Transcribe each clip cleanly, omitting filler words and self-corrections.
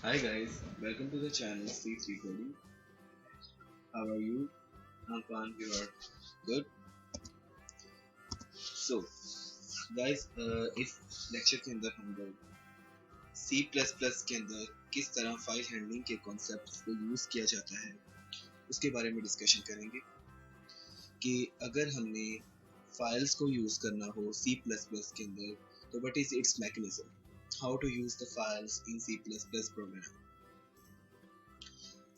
Hi guys, welcome to the channel C3 Coding. How are you? I'm fine. You are good. So, guys, इस lecture के अंदर हम लोग C++ के अंदर किस तरह फाइल हैंडलिंग के कॉन्सेप्ट को यूज किया जाता है उसके बारे में डिस्कशन करेंगे कि अगर हमने फाइल्स को यूज करना हो C++ के अंदर तो what is its mechanism, how to use the files in C++ program.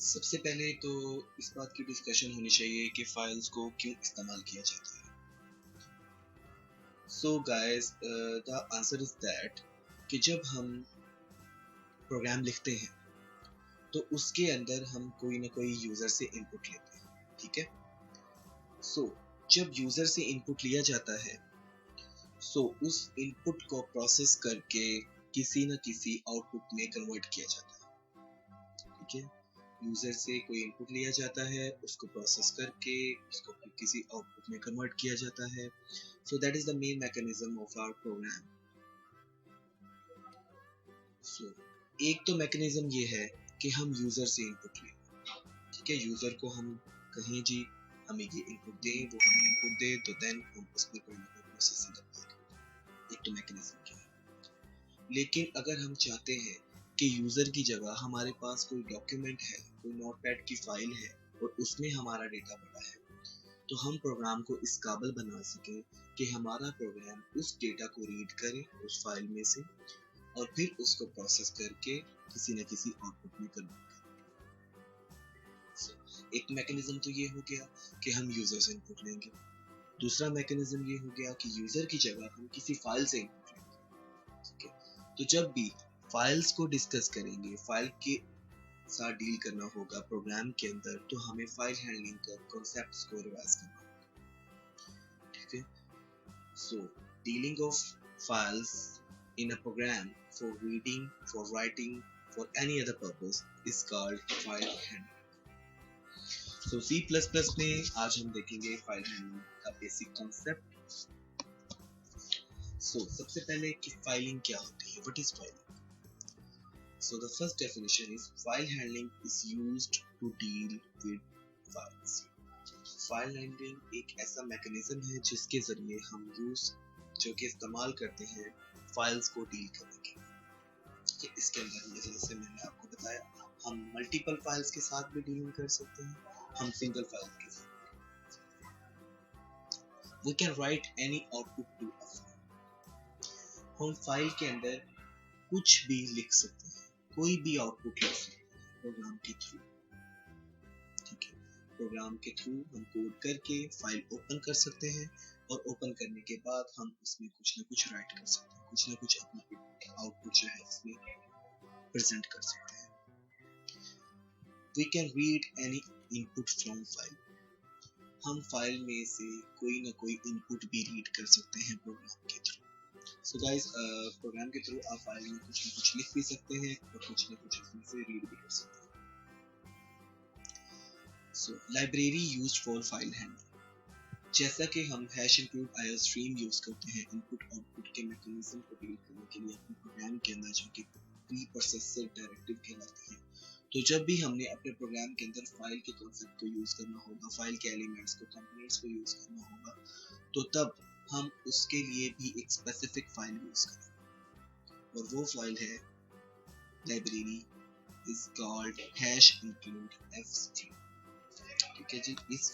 सबसे पहले तो इस बात की डिस्कशन होनी चाहिए कि फाइल्स को क्यों इस्तेमाल किया जाता है। So guys, the answer is that कि जब हम प्रोग्राम लिखते हैं तो उसके अंदर हम कोई ना कोई यूज़र से इनपुट लेते हैं, ठीक है। सो जब यूज़र से इनपुट लिया जाता है उस इनपुट को प्रोसेस करके किसी न किसी आउटपुट में कन्वर्ट किया जाता है, ठीक है। यूजर से कोई इनपुट लिया जाता है, उसको प्रोसेस करके उसको किसी आउटपुट में कन्वर्ट किया जाता है। So that is the main mechanism of our program. So एक तो मैकेनिज्म ये है कि हम यूजर से इनपुट लें, ठीक है। यूजर को हम कहें जी हमें ये इनपुट दें, वो हमें इनपुट दे, तो देन हम उसमें कोई ना कोई प्रोसेसिंग करेंगे। एक तो मैकेनिज्म क्या है। लेकिन अगर हम चाहते हैं कि यूज़र की जगह हमारे पास कोई डॉक्यूमेंट है, कोई नोटपैड की फाइल है और उसमें हमारा डेटा पड़ा है, तो हम प्रोग्राम को इस काबिल बना सकें कि हमारा प्रोग्राम उस डेटा को रीड करे उस फाइल में से और फिर उसको प्रोसेस करके किसी न किसी आउटपुट में कन्वर्ट करें। एक मैकेनिज्म तो ये हो गया कि हम यूज़र से इनपुट लेंगे। दूसरा मैकेनिज्म ये हो गया कि यूज़र की जगह हम किसी फाइल से इनपुट लेंगे, ठीक है। तो जब भी फाइल्स को डिस्कस करेंगे, फाइल के साथ डील करना होगा प्रोग्राम के अंदर, तो हमें फाइल हैंडलिंग का कॉन्सेप्ट्स को रिवाइज करना होगा, ठीक है। So dealing of files in a program for reading, for writing, for any other purpose is called file handling. So C++ में आज हम देखेंगे फाइल हैंडलिंग का बेसिक कॉन्सेप्ट। सो सबसे पहले कि फाइलिंग क्या होती है, what is filing. So the first definition is file handling is used to deal with files. File handling एक ऐसा मैकेनिज्म है जिसके जरिए हम जो कि इस्तेमाल करते हैं फाइल्स को डील करने के लिए। इसके अंदर जैसे मैंने आपको बताया, हम मल्टीपल फाइल्स के साथ भी डीलिंग कर सकते हैं, हम सिंगल फाइल के साथ। We can write any output to a file. हम फाइल के अंदर कुछ भी लिख सकते हैं, कोई भी आउटपुट लिख सकते हैं प्रोग्राम के थ्रू, ठीक है। प्रोग्राम के थ्रू हम कोड करके फाइल ओपन कर सकते हैं और ओपन करने के बाद हम उसमें कुछ ना कुछ राइट कर सकते हैं, कुछ ना कुछ अपना आउटपुट जो है उसमें प्रेजेंट कर सकते हैं। We can read any input from file. हम फाइल में से कोई ना कोई इनपुट भी रीड कर सकते हैं प्रोग्राम के थ्रू। सो गाइस, प्रोग्राम के थ्रू आप फाइल में कुछ ना कुछ लिख भी सकते हैं और कुछ ना कुछ उसमें से रीड भी कर सकते हैं। So library used for file handling, जैसा कि हम #include iostream यूज करते हैं इनपुट आउटपुट के मैकेनिज्म को डील करने के लिए अपने प्रोग्राम के अंदर, जो कि प्री प्रोसेसर डायरेक्टिव कहलाती है। तो जब भी हमने अपने प्रोग्राम के अंदर फाइल के कॉन्सेप्ट को यूज करना होगा, फाइल के एलिमेंट्स को, कंपोनेंट्स को यूज करना होगा, तो तब हम उसके लिए भी एक स्पेसिफिक फाइल यूज करेंगे और वो फाइल है library is called #include fstring, ठीक है जी। इस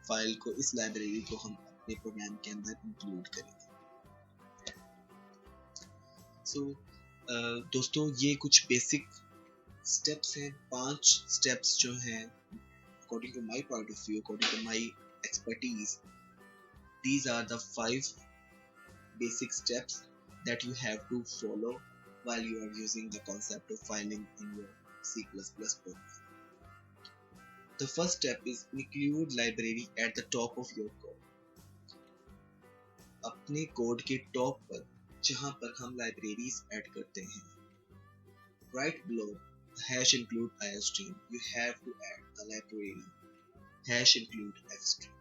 फाइल को, इस लाइब्रेरी को हम अपने प्रोग्राम के अंदर इंक्लूड करेंगे। सो दोस्तों, ये कुछ बेसिक स्टेप्स हैं, 5 स्टेप्स जो हैं according to my point of view, according to my expertise, these are the 5 basic steps that you have to follow while you are using the concept of filing in your C++ program. The first step is include library at the top of your code. अपने code के top पर जहां पर हम libraries add करते हैं, right below #include iostream, you have to add the library #include fstring,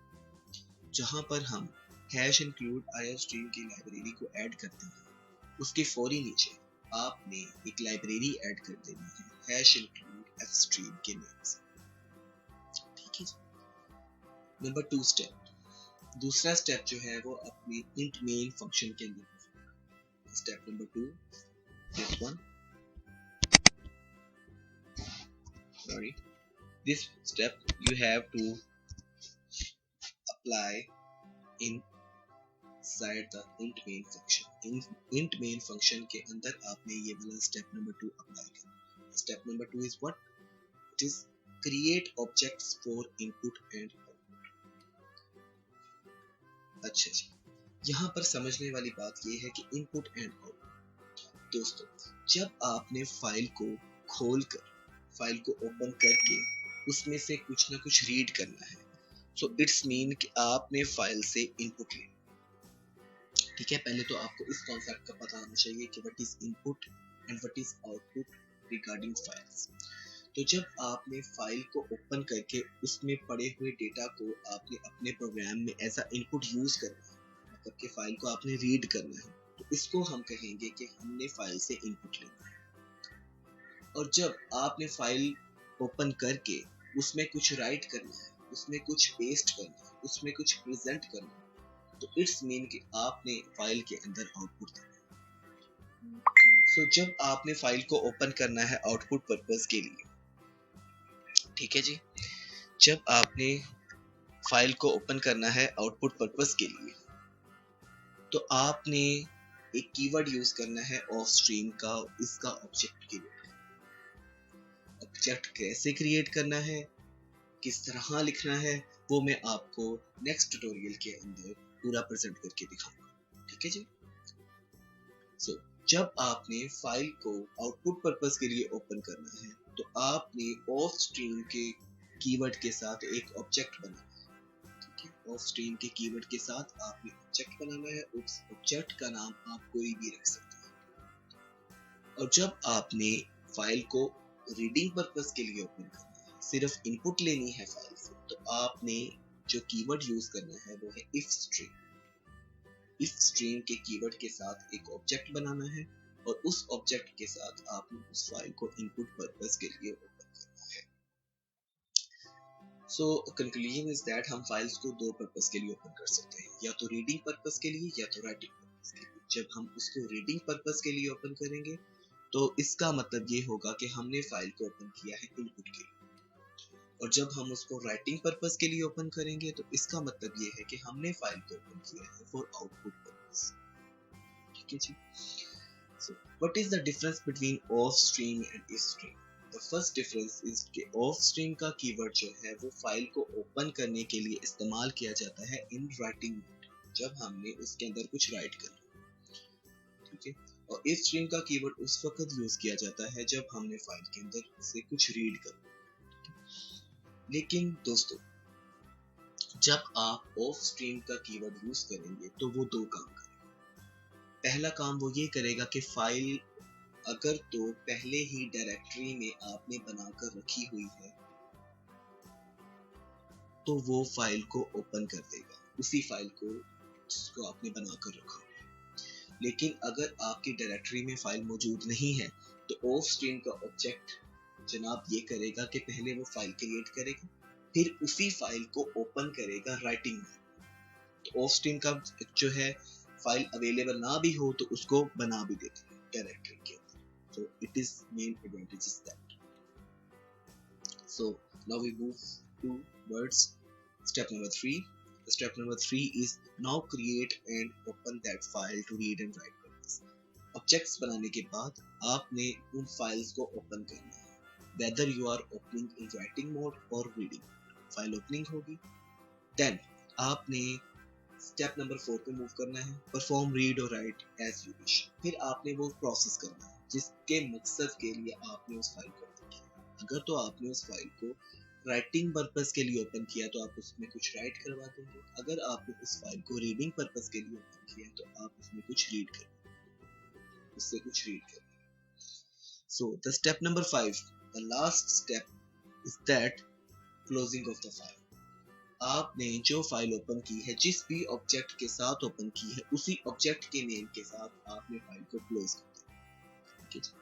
जहां पर हम हैश इंक्लूड आईओस्ट्रीम की लाइब्रेरी को ऐड करते हैं, उसके फौरी नीचे आपने एक लाइब्रेरी ऐड कर देनी है हैश इंक्लूड एफस्ट्रीम के नेम से। ठीक है जी। नंबर 2 स्टेप, दूसरा स्टेप जो है वो अपनी इंट मेन फंक्शन के अंदर। Step number 2, this one, sorry, this step you have to apply inside the int main function। int main function के अंदर आपने ये वाला step number 2 apply करना। step number 2 is what? It is create objects for input and output। अच्छा जी, यहाँ पर समझने वाली बात ये है कि input and output। दोस्तों, जब आपने फाइल को खोलकर, फाइल को ओपन करके उसमें से कुछ ना कुछ रीड करना है, सो इट्स मीन कि आपने फाइल से इनपुट लेना। ठीक है, पहले तो आपको इस कॉन्सेप्ट का पता होना चाहिए कि what is input and what is output regarding files. तो जब आपने फाइल को ओपन करके उसमें पड़े हुए डेटा को आपने अपने प्रोग्राम में एज अ इनपुट यूज करना है, मतलब कि फाइल को आपने रीड करना है, तो इसको हम कहेंगे कि हमने फाइल से इनपुट लेना है। और जब आपने फाइल ओपन करके उसमें कुछ राइट करना है, उसमें कुछ पेस्ट करना है, उसमें कुछ प्रेजेंट करना है, तो इट्स मीन कि आपने फाइल के अंदर आउटपुट देना है। सो जब आपने फाइल को ओपन करना है आउटपुट पर्पस के लिए, ठीक है जी, जब आपने फाइल को ओपन करना है आउटपुट पर्पस के लिए, तो आपने एक कीवर्ड यूज करना है ऑफ स्ट्रीम का, इसका ऑब्जेक्ट के लिए। ऑब्जेक्ट कैसे क्रिएट करना है, किस तरह लिखना है, वो मैं आपको नेक्स्ट ट्यूटोरियल के अंदर पूरा प्रेजेंट करके दिखाऊंगा। ठीक है जी। सो जब आपने फाइल को आउटपुट पर्पस के लिए ओपन करना है, तो आपने ऑफ स्ट्रीम के कीवर्ड के साथ एक ऑब्जेक्ट बनाना है। ठीक है, ऑफ स्ट्रीम के कीवर्ड के साथ आपने ऑब्जेक्ट बनाना है। उस ऑब्जेक्ट का नाम आप कोई भी रख सकते हैं। और जब आपने फाइल को रीडिंग पर्पस के लिए ओपन करना है, सिर्फ इनपुट लेनी है फाइल से, तो आपने जो कीवर्ड यूज करना है वो है इफ स्ट्रीम। इफ स्ट्रीम के कीवर्ड के साथ एक ऑब्जेक्ट बनाना है और उस ऑब्जेक्ट के साथ आपने उस फाइल को इनपुट पर्पस के लिए ओपन करना है। सो कंक्लूजन इज दैट हम फाइल्स को दो पर्पस के लिए ओपन कर सकते हैं, या तो रीडिंग पर्पस के लिए या तो राइटिंग पर्पस के लिए। जब हम उसको रीडिंग पर्पस के लिए ओपन करेंगे तो इसका मतलब ये होगा कि हमने फाइल को ओपन किया है इनपुट के लिए। और जब हम उसको राइटिंग पर्पस के लिए ओपन करेंगे तो इसका मतलब ये है कि हमने फाइल को ओपन किया है फॉर आउटपुट पर्पस। ठीक है जी। So what is the difference between of stream and if stream? The first difference is कि ऑफ स्ट्रीम का कीवर्ड जो है वो फाइल को ओपन करने के लिए इस्तेमाल किया जाता है इन राइटिंग मोड, जब हमने उसके अंदर कुछ राइट करना। ठीक है, और इफ स्ट्रीम का कीवर्ड उस वक्त यूज किया जाता है जब हमने फाइल के अंदर से कुछ रीड करना। लेकिन दोस्तों, जब आप ऑफ स्ट्रीम का कीवर्ड यूज करेंगे तो वो दो काम करेगा। पहला काम वो ये करेगा कि फाइल अगर तो पहले ही डायरेक्टरी में आपने बनाकर रखी हुई है तो वो फाइल को ओपन कर देगा, उसी फाइल को जिसको आपने बनाकर रखा। लेकिन अगर आपकी डायरेक्टरी में फाइल मौजूद नहीं है तो ऑफ स्ट्रीम का ऑब्जेक्ट जनाब ये करेगा कि पहले वो फाइल क्रिएट करेगा, फिर उसी फाइल को ओपन करेगा राइटिंग में। तो ऑफ स्ट्रीम का जो है फाइल अवेलेबल ना भी हो तो उसको बना भी देता है डायरेक्टरी के अंदर। So it is main advantage is that. So now we move towards step number 3. Step number 3 is now create and open that file to read and write purpose. Objects बनाने के बाद आपने उन फाइल्स को open करना है, whether you are opening in writing mode or reading mode. File opening होगी, then आपने स्टेप नंबर 4 पे मूव करना है, परफॉर्म रीड और राइट एज यू विश। फिर आपने वो प्रोसेस करना है जिसके मकसद के लिए आपने उस फाइल को ओपन किया। अगर तो आपने उस फाइल को राइटिंग पर्पस के लिए ओपन किया तो आप उसमें कुछ राइट करवा देंगे। अगर आपने उस फाइल को रीडिंग पर्पस के लिए ओपन किया तो आप उसमें कुछ रीड करेंगे, उससे कुछ रीड करेंगे। So the step number 5, the last step is that closing of the file. आपने जो फाइल ओपन की है, जिस भी ऑब्जेक्ट के साथ ओपन की है, उसी ऑब्जेक्ट के नेम के साथ आपने फाइल को क्लोज कर दिया। ठीक है,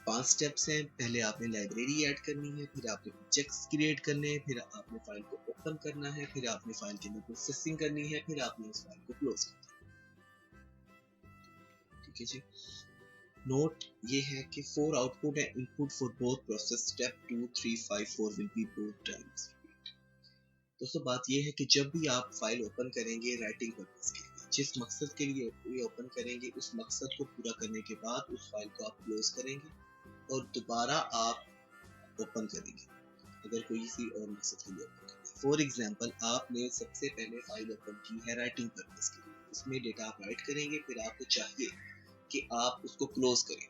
5 स्टेप्स हैं। पहले आपने लाइब्रेरी ऐड करनी है, फिर आपने ऑब्जेक्ट्स क्रिएट करने हैं, फिर आपने फाइल को ओपन करना है, फिर आपने फाइल के अंदर प्रोसेसिंग करनी है, फिर आपने उस फाइल को क्लोज करना है। ठीक है जी। नोट ये है कि 4 आउटपुट है, input for both process. Step 2 3 5 4 will be both times. दोस्तों बात ये है कि जब भी आप फाइल ओपन करेंगे राइटिंग पर्पस के लिए, जिस मकसद के लिए ये ओपन करेंगे, उस मकसद को पूरा करने के बाद उस फाइल को आप क्लोज करेंगे और दोबारा आप ओपन करेंगे अगर कोई किसी और मकसद के लिए ओपन करेंगे। फॉर एग्जांपल, आपने सबसे पहले फाइल ओपन की है राइटिंग पर्पस के लिए, उसमें डेटा आप राइट करेंगे, फिर आपको चाहिए कि आप उसको क्लोज करें।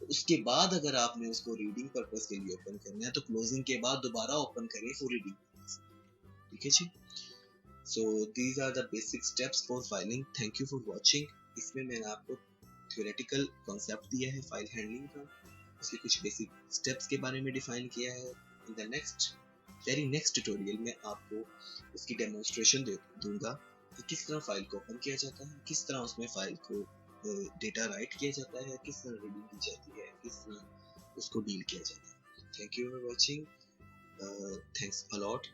उसके बाद अगर आपने उसको रीडिंग पर्पस के लिए ओपन करना है तो क्लोजिंग के बाद दोबारा ओपन करें फॉर रीडिंग पर्पस। ठीक है जी। So these are the basic steps for filing. Thank you for watching. इसमें मैंने आपको theoretical concept दिया है फाइल हैंडलिंग का, उसके कुछ बेसिक स्टेप्स के बारे में डिफाइन किया है। In the very next tutorial में आपको उसकी डेमोन्स्ट्रेशन दूंगा कि किस तरह फाइल को ओपन किया जाता है, किस तरह उसमें फाइल को डेटा राइट किया जाता है, किस तरह रीडिंग की जाती है, किस तरह उसको डील किया जाता है। Thank you for watching. Thanks a lot.